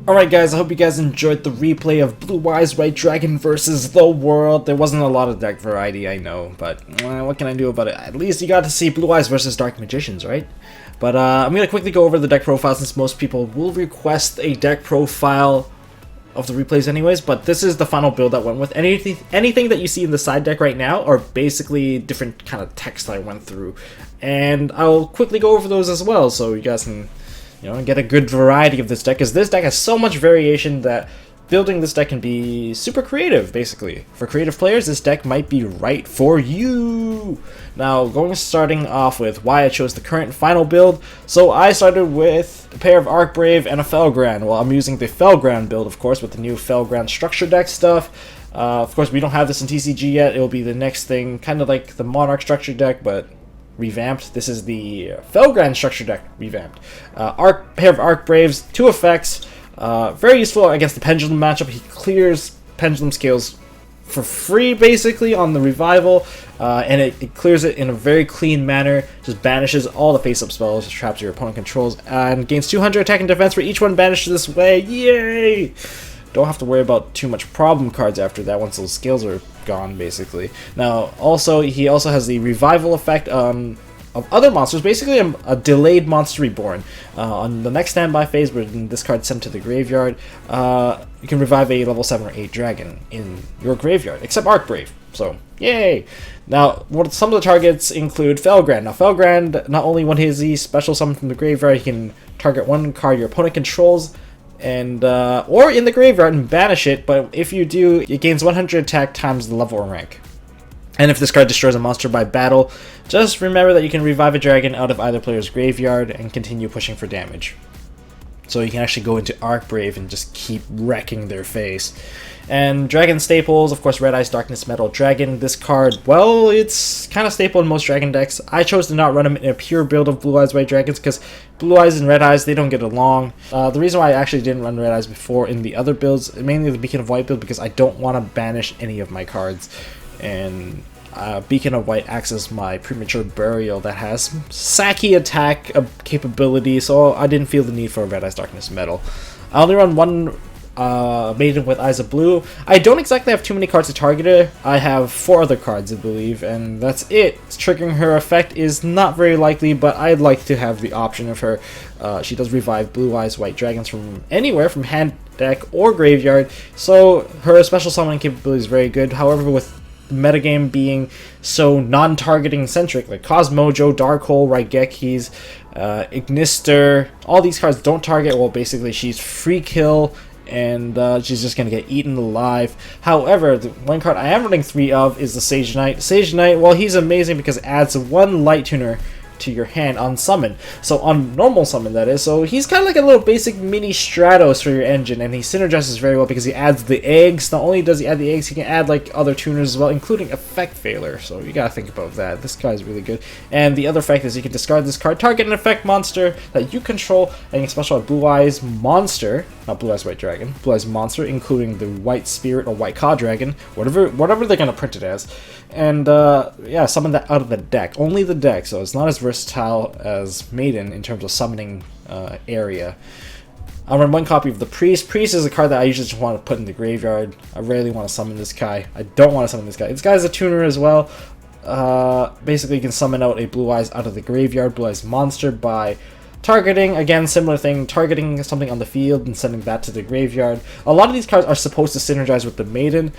Alright guys, I hope you guys enjoyed the replay of Blue Eyes White Dragon versus the world. There wasn't a lot of deck variety, I know, but what can I do about it? At least you got to see Blue Eyes versus Dark Magicians, right? But I'm going to quickly go over the deck profile since most people will request a deck profile of the replays anyways, but this is the final build that went with. Anything that you see in the side deck right now are basically different kind of text I went through. And I'll quickly go over those as well so you guys can get a good variety of this deck, because this deck has so much variation that building this deck can be super creative, basically. For creative players, this deck might be right for you! Now, starting off with why I chose the current final build. So I started with a pair of Archbrave and a Felgrand. Well, I'm using the Felgrand build, of course, with the new Felgrand structure deck stuff. Of course, we don't have this in TCG yet. It will be the next thing, kind of like the Monarch structure deck, but revamped. This is the Felgrand structure deck revamped. Pair of Archbraves, 2 effects. Very useful against the Pendulum matchup. He clears Pendulum Scales for free, basically, on the revival, and it clears it in a very clean manner. Just banishes all the face-up spells, traps your opponent controls, and gains 200 attack and defense for each one banished this way. Yay! Don't have to worry about too much problem cards after that once those scales are gone, basically. Now, he also has the revival effect of other monsters, basically a delayed monster reborn. On the next standby phase, when this card's sent to the graveyard, you can revive a level 7 or 8 dragon in your graveyard, except Archbrave. So, yay! Now, some of the targets include Felgrand. Now, Felgrand, not only when he's special summoned from the graveyard, he can target one card your opponent controls, and or in the graveyard and banish it, but if you do, it gains 100 attack times the level or rank. And if this card destroys a monster by battle, just remember that you can revive a dragon out of either player's graveyard and continue pushing for damage. So you can actually go into Archbrave and just keep wrecking their face. And Dragon staples, of course, Red Eyes Darkness Metal Dragon. This card, well, it's kind of staple in most Dragon decks. I chose to not run him in a pure build of Blue Eyes White Dragons because Blue Eyes and Red Eyes, they don't get along. The reason why I actually didn't run Red Eyes before in the other builds, mainly the Beacon of White build, because I don't want to banish any of my cards. And Beacon of White acts as my premature burial that has sacky attack capability, so I didn't feel the need for a Red Eyes Darkness Metal. I only run one Maiden with Eyes of Blue. I don't exactly have too many cards to target her. I have 4 other cards, I believe, and that's it. Triggering her effect is not very likely, but I'd like to have the option of her. She does revive Blue Eyes White Dragons from anywhere, from hand, deck, or graveyard, so her special summoning capability is very good. However, with the metagame being so non-targeting centric, like Cosmojo, Darkhole, Raigekis, Ignister, all these cards don't target. Well, basically she's free kill, and she's just gonna get eaten alive. However, the one card I am running 3 of is the Sage Knight. Sage Knight, well, he's amazing because it adds 1 Light Tuner to your hand on summon. So on normal summon, that is. So he's kind of like a little basic mini Stratos for your engine, and he synergizes very well because he adds the eggs. Not only does he add the eggs, he can add like other tuners as well, including Effect Failure. So you gotta think about that. This guy's really good. And the other effect is you can discard this card, target an effect monster that you control, and you can special out Blue Eyes Monster, not Blue Eyes White Dragon, Blue Eyes Monster, including the White Spirit or White Ka Dragon, whatever they're gonna print it as. And yeah, summon that out of the deck. Only the deck, so it's not as versatile as Maiden in terms of summoning area. I'll run 1 copy of the Priest. Priest is a card that I usually just want to put in the graveyard. I rarely want to summon this guy. I don't want to summon this guy. This guy's a tuner as well. Basically, you can summon out a Blue Eyes out of the graveyard, Blue Eyes Monster, by targeting, again, similar thing, targeting something on the field and sending that to the graveyard. A lot of these cards are supposed to synergize with the Maiden,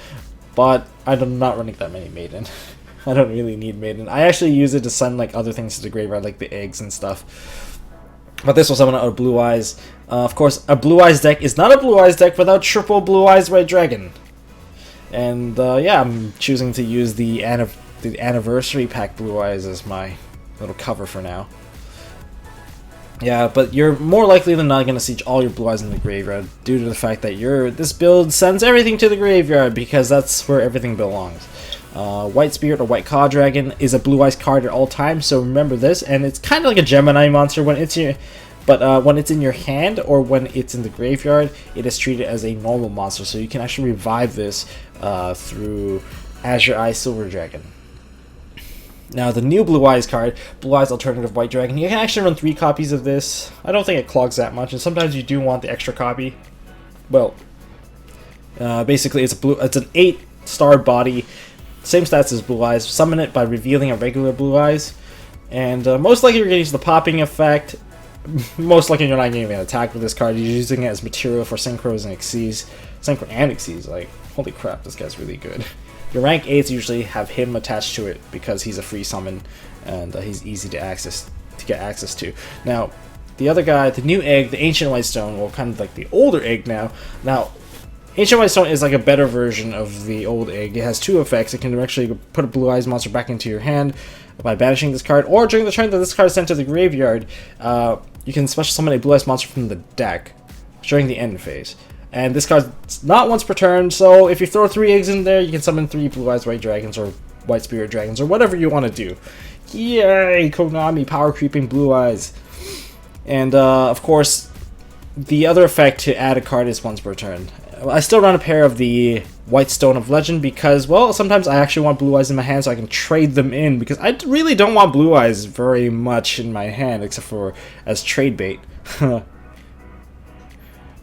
but I'm not running that many Maiden. I don't really need Maiden. I actually use it to send like other things to the graveyard, like the eggs and stuff. But this will summon out of Blue Eyes. Of course, a Blue Eyes deck is not a Blue Eyes deck without triple Blue Eyes White Dragon. And yeah, I'm choosing to use the Anniversary Pack Blue Eyes as my little cover for now. Yeah, but you're more likely than not going to see all your Blue Eyes in the graveyard due to the fact that this build sends everything to the graveyard because that's where everything belongs. White Spirit or White Ka Dragon is a Blue Eyes card at all times, so remember this. And it's kind of like a Gemini monster when it's when it's in your hand or when it's in the graveyard, it is treated as a normal monster. So you can actually revive this through Azure Eye Silver Dragon. Now, the new Blue Eyes card, Blue Eyes Alternative White Dragon, you can actually run 3 copies of this. I don't think it clogs that much, and sometimes you do want the extra copy. Well, basically it's an 8-star body, same stats as Blue Eyes. Summon it by revealing a regular Blue Eyes, and most likely you're going to use the popping effect. Most likely you're not getting an attack with this card. You're using it as material for Synchros and Xyz. Synchro and Xyz, like, holy crap, this guy's really good. Your rank 8s usually have him attached to it because he's a free summon, and he's easy to get access to. Now, the other guy, the new egg, the Ancient White Stone, well, kind of like the older egg now. Now, Ancient White Stone is like a better version of the old egg. It has 2 effects. It can actually put a Blue Eyes monster back into your hand by banishing this card, or during the turn that this card is sent to the graveyard, you can special summon a Blue Eyes monster from the deck during the end phase. And this card's not once per turn, so if you throw 3 eggs in there, you can summon 3 Blue Eyes White Dragons or White Spirit Dragons or whatever you want to do. Yay, Konami, power creeping Blue Eyes. And of course, the other effect to add a card is once per turn. I still run a pair of the White Stone of Legend because, well, sometimes I actually want Blue Eyes in my hand so I can trade them in, because I really don't want Blue Eyes very much in my hand except for as trade bait.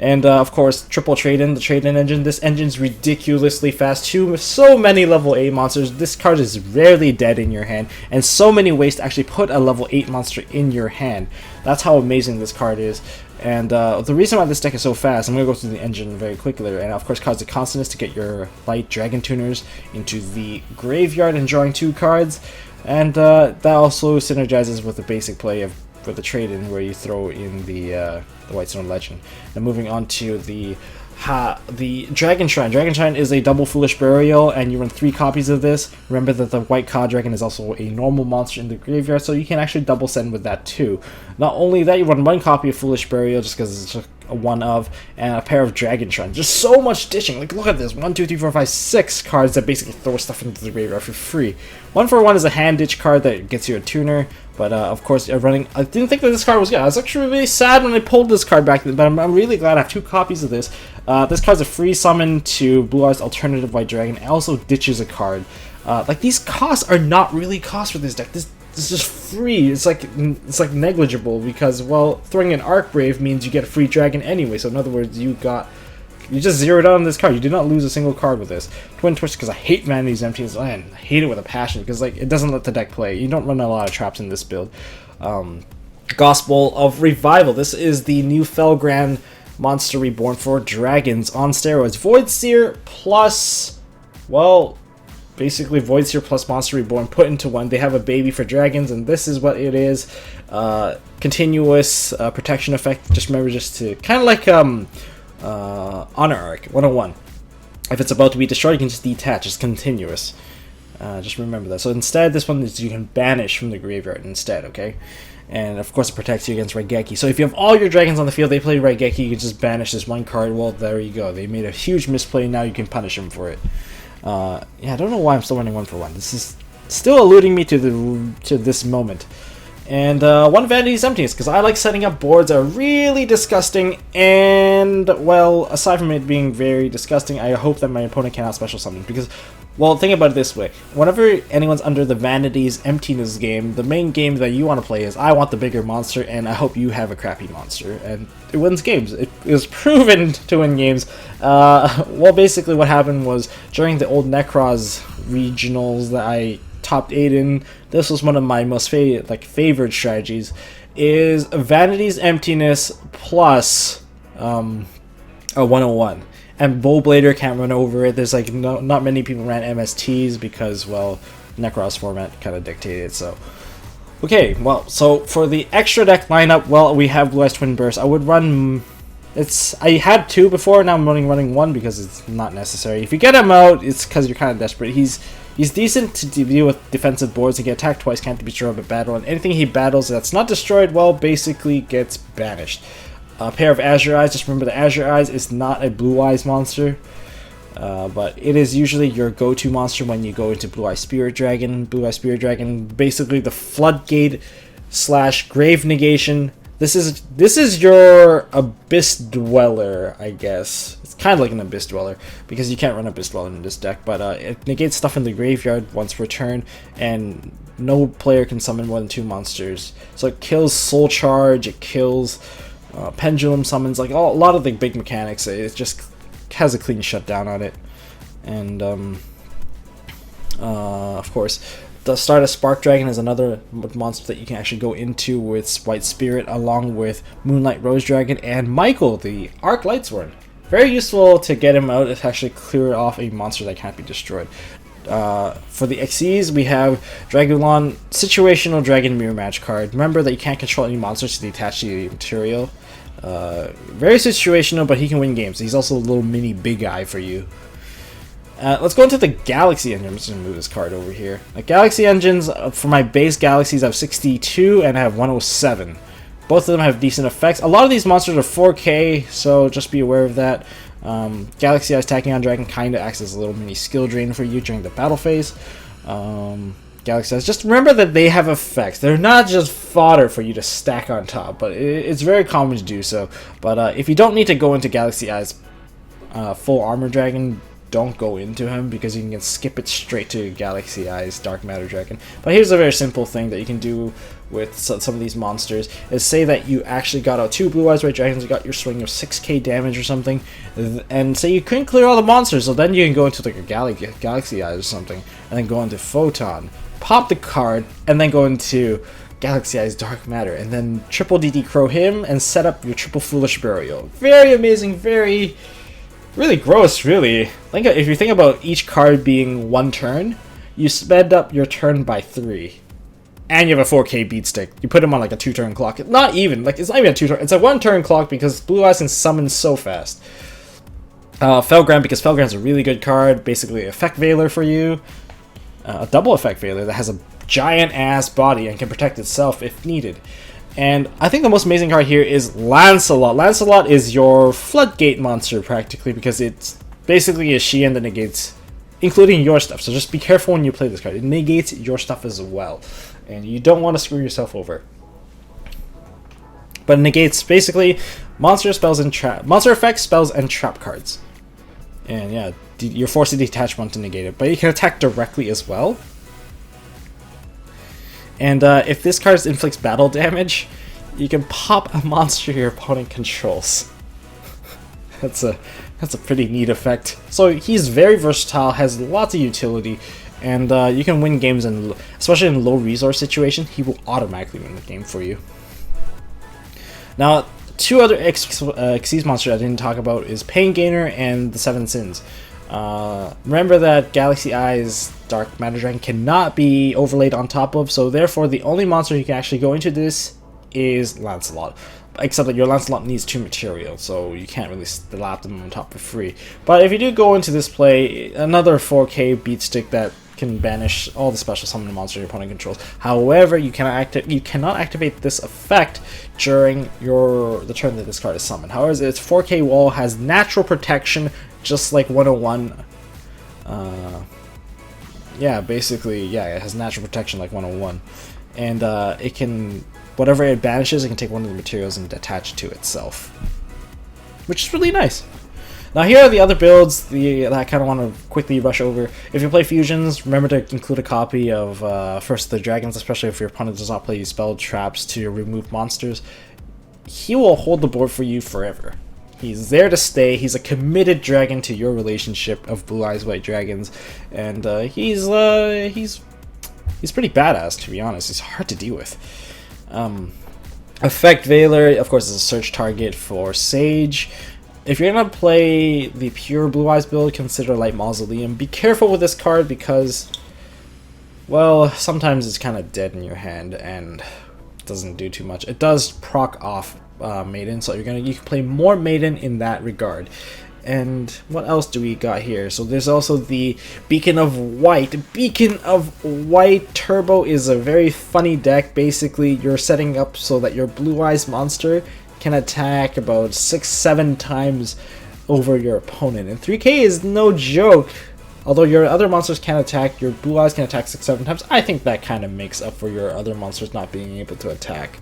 And of course, triple trade-in, the trade-in engine. This engine's ridiculously fast too. So many level 8 monsters. This card is rarely dead in your hand, and so many ways to actually put a level 8 monster in your hand. That's how amazing this card is. And the reason why this deck is so fast, I'm going to go through the engine very quickly, and of course cards the Consonance to get your light Dragon Tuners into the graveyard and drawing 2 cards. And that also synergizes with the basic play for the trade-in, where you throw in the White Stone Legend. Now moving on to the Dragon Shrine. Dragon Shrine is a double Foolish Burial, and you run 3 copies of this. Remember that the White Ka Dragon is also a normal monster in the graveyard, so you can actually double send with that too. Not only that, you run 1 copy of Foolish Burial just because it's just a 1 of, and a pair of Dragon Shrine. Just so much ditching. Like, look at this. 1, 2, 3, 4, 5, 6 cards that basically throw stuff into the graveyard for free. 1 for 1 is a hand ditch card that gets you a tuner. But of course, you're running. I didn't think that this card was good. I was actually really sad when I pulled this card back, but I'm really glad I have 2 copies of this. This card's a free summon to Blue Eyes Alternative White Dragon. It also ditches a card. Like, these costs are not really costs for this deck. This is just free. It's like negligible because, well, throwing an Arc Brave means you get a free dragon anyway. So in other words, you just zeroed out on this card. You did not lose a single card with this. Twin Twist, because I hate Vanity's Emptiness. I hate it with a passion because, like, it doesn't let the deck play. You don't run a lot of traps in this build. Gospel of Revival. This is the new Felgrand monster reborn for dragons on steroids. Voidseer plus, well, basically Voidseer plus Monster Reborn put into one. They have a baby for dragons, and this is what it is. Continuous protection effect. Just remember just to kind of like Honor Arc 101. If it's about to be destroyed, you can just detach. It's continuous. Just remember that. So instead, this one is you can banish from the graveyard instead, okay? And of course, it protects you against Raigeki. So if you have all your dragons on the field, they play Raigeki, you can just banish this 1 card. Well, there you go. They made a huge misplay. Now you can punish them for it. Yeah, I don't know why I'm still running 1 for 1. This is still eluding me to this moment. And 1 Vanity's Emptiness, because I like setting up boards that are really disgusting, and, well, aside from it being very disgusting, I hope that my opponent cannot special summon, because, well, think about it this way. Whenever anyone's under the Vanity's Emptiness game, the main game that you want to play is, I want the bigger monster, and I hope you have a crappy monster, and it wins games. It was proven to win games. Well, basically what happened was, during the old Necros regionals that I topped 8 in, this was one of my most favorite strategies, is Vanity's Emptiness plus a 101. And Bowblader can't run over it. There's like not many people ran MSTs because, well, Necros format kind of dictated, so. Okay, well, so for the extra deck lineup, well, we have Blue Eyes Twin Burst. I would run, I had 2 before, now I'm running 1 because it's not necessary. If you get him out, it's because you're kind of desperate. He's decent to deal with defensive boards. He can attack twice, can't be destroyed by battle, and anything he battles that's not destroyed, well, basically gets banished. A pair of Azure Eyes. Just remember the Azure Eyes is not a Blue Eyes monster, but it is usually your go-to monster when you go into Blue Eye Spirit Dragon. Blue Eye Spirit Dragon, basically the floodgate / grave negation. This is your Abyss Dweller, I guess. It's kind of like an Abyss Dweller, because you can't run Abyss Dweller in this deck, but it negates stuff in the graveyard once per turn, and no player can summon more than 2 monsters. So it kills Soul Charge, it kills pendulum summons, like a lot of the big mechanics. It just has a clean shutdown on it. And of course, the Stardust Spark Dragon is another monster that you can actually go into with White Spirit, along with Moonlight Rose Dragon and Michael, the Arc Lightsworn. Very useful to get him out to actually clear off a monster that can't be destroyed. For the XCs, we have Dragulon, Situational Dragon Mirror Match card. Remember that you can't control any monsters to detach to the material. Very situational, but he can win games. He's also a little mini big guy for you. Let's go into the Galaxy Engine. I'm just going to move this card over here. The Galaxy Engines, for my base Galaxies, I have 62 and I have 107. Both of them have decent effects. A lot of these monsters are 4K, so just be aware of that. Galaxy Eyes Tachyon Dragon kind of acts as a little mini skill drain for you during the battle phase. Galaxy Eyes, just remember that they have effects. They're not just fodder for you to stack on top, but it's very common to do so. But if you don't need to go into Galaxy Eyes full armor dragon, don't go into him, because you can skip it straight to Galaxy Eyes Dark Matter Dragon. But here's a very simple thing that you can do with some of these monsters, is say that you actually got out 2 Blue Eyes White Dragons, you got your swing of 6k damage or something, and say you couldn't clear all the monsters, so then you can go into like a Galaxy Eyes or something, and then go into Photon, pop the card, and then go into Galaxy Eyes Dark Matter, and then triple DD Crow him, and set up your triple Foolish Burial. Very amazing, very... really gross, really. If you think about each card being 1 turn, you sped up your turn by 3. And you have a 4K beat stick. You put him on like a 2-turn clock. It's not even a 2-turn. It's a 1-turn clock because Blue Eyes can summon so fast. Felgrand, because Felgrand's a really good card. Basically, Effect Veiler for you. A double Effect Veiler that has a giant ass body and can protect itself if needed. And I think the most amazing card here is Lancelot. Lancelot is your floodgate monster, practically, because it's basically a Shian that negates, including your stuff. So just be careful when you play this card. It negates your stuff as well, and you don't want to screw yourself over. But it negates, basically, monster effects, spells, and trap cards. And yeah, you're forced to detach one to negate it. But you can attack directly as well. And if this card inflicts battle damage, you can pop a monster your opponent controls. That's a pretty neat effect. So he's very versatile, has lots of utility, and you can win games, especially in low resource situation. He will automatically win the game for you. Now, 2 other Xyz monsters I didn't talk about is Pain Gainer and the 7 Sins. Remember that Galaxy Eyes Dark Matter Dragon cannot be overlaid on top of, so therefore the only monster you can actually go into this is Lancelot. Except that your Lancelot needs 2 material, so you can't really slap them on top for free. But if you do go into this play, another 4K beat stick that can banish all the special summon monsters your opponent controls. However, you cannot activate this effect during the turn that this card is summoned. However, its 4K wall has natural protection, just like 101. Yeah, basically, yeah, it has natural protection like 101. And it can, whatever it banishes, it can take one of the materials and attach it to itself, which is really nice. Now here are the other builds that I kind of want to quickly rush over. If you play fusions, remember to include a copy of First the Dragons, especially if your opponent does not play spell traps to remove monsters. He will hold the board for you forever. He's there to stay. He's a committed dragon to your relationship of Blue Eyes White Dragons, and he's pretty badass, to be honest. He's hard to deal with. Effect Veiler, of course, is a search target for Sage. If you're going to play the pure Blue Eyes build, consider Light Mausoleum. Be careful with this card because, well, sometimes it's kind of dead in your hand and doesn't do too much. It does proc off Maiden, so you can play more Maiden in that regard. And what else do we got here? So there's also the Beacon of White. Beacon of White Turbo is a very funny deck. Basically, you're setting up so that your Blue Eyes monster can attack about 6-7 times over your opponent, and 3k is no joke. Although your other monsters can attack, your Blue Eyes can attack 6-7 times. I think that kind of makes up for your other monsters not being able to attack.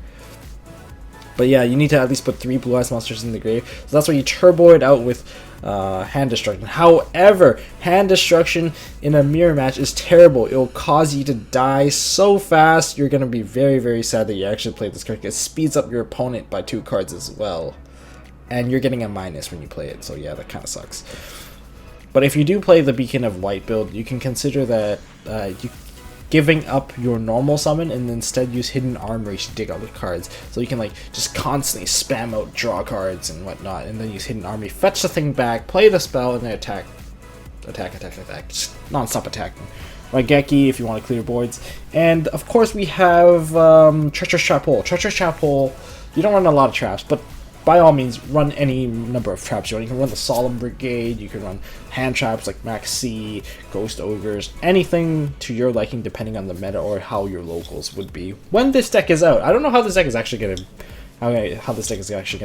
But yeah, you need to at least put 3 Blue Eyes monsters in the grave, so that's why you turbo it out with hand destruction. However, hand destruction in a mirror match is terrible. It will cause you to die so fast. You're gonna be very, very sad that you actually played this card. It speeds up your opponent by 2 cards as well, and you're getting a minus when you play it. So yeah, that kind of sucks. But if you do play the Beacon of White build, you can consider that you giving up your normal summon and instead use Hidden Armory to dig out the cards. So you can like just constantly spam out draw cards and whatnot, and then use Hidden Armory, fetch the thing back, play the spell, and then attack. Just non-stop attacking. Raigeki if you want to clear boards. And of course we have Treacherous Trap Hole. Treacherous Trap Hole, you don't run a lot of traps, but by all means, run any number of traps you want. You can run the Solemn Brigade, you can run hand traps like Max C, Ghost Ogres, anything to your liking depending on the meta or how your locals would be when this deck is out. I don't know how this deck is actually gonna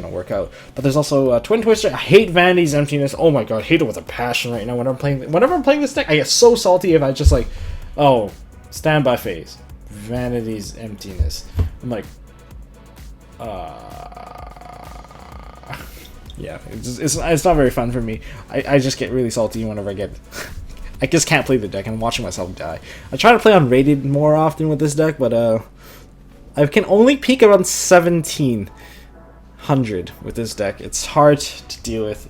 work out. But there's also Twin Twister. I hate Vanity's Emptiness. Oh my god, I hate it with a passion right now. Whenever I'm playing this deck, I get so salty if I just like, oh, standby phase, Vanity's Emptiness. I'm like, yeah, it's not very fun for me. I just get really salty whenever I just can't play the deck and I'm watching myself die. I try to play on rated more often with this deck, but I can only peak around 1700 with this deck. It's hard to deal with.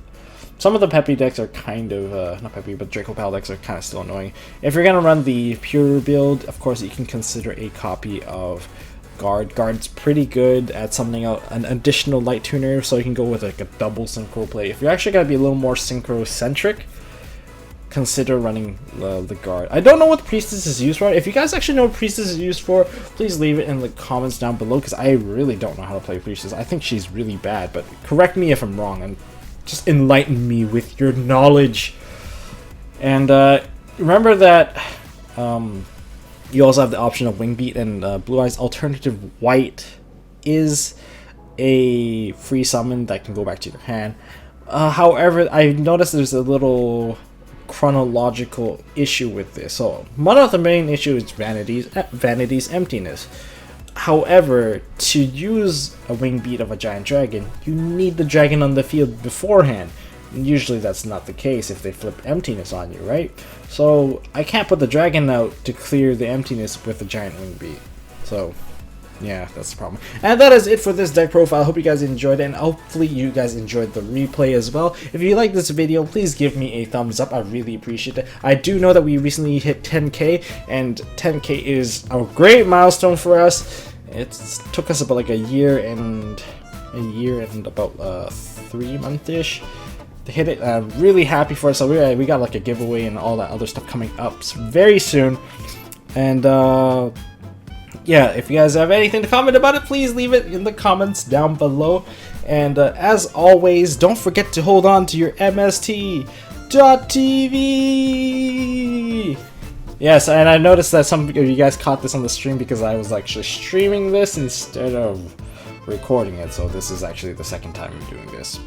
Some of the peppy decks are kind of, not peppy, but Draco Pal decks are kind of still annoying. If you're gonna run the pure build, of course you can consider a copy of Guard. Guard's pretty good at summoning out an additional light tuner, so you can go with like a double synchro play. If you're actually gonna be a little more synchro centric, consider running the Guard. I don't know what Priestess is used for. If you guys actually know what Priestess is used for, please leave it in the comments down below, because I really don't know how to play Priestess. I think she's really bad, but correct me if I'm wrong and just enlighten me with your knowledge. And remember that you also have the option of Wing Beat, and Blue Eyes Alternative White is a free summon that can go back to your hand. However, I noticed there's a little chronological issue with this. So one of the main issues is Vanity's Emptiness. However, to use a Wing Beat of a giant dragon, you need the dragon on the field beforehand. Usually that's not the case if they flip Emptiness on you, right? So I can't put the dragon out to clear the Emptiness with the giant Wing Beat. So yeah, that's the problem. And that is it for this deck profile. I hope you guys enjoyed it, and hopefully you guys enjoyed the replay as well. If you like this video, please give me a thumbs up. I really appreciate it. I do know that we recently hit 10k, and 10k is a great milestone for us. It took us about like a year and about 3 months-ish to hit it. I'm really happy for it. So we got like a giveaway and all that other stuff coming up very soon. And yeah, if you guys have anything to comment about it, please leave it in the comments down below. And as always, don't forget to hold on to your MST.TV. Yes, and I noticed that some of you guys caught this on the stream because I was actually streaming this instead of recording it. So this is actually the second time I'm doing this.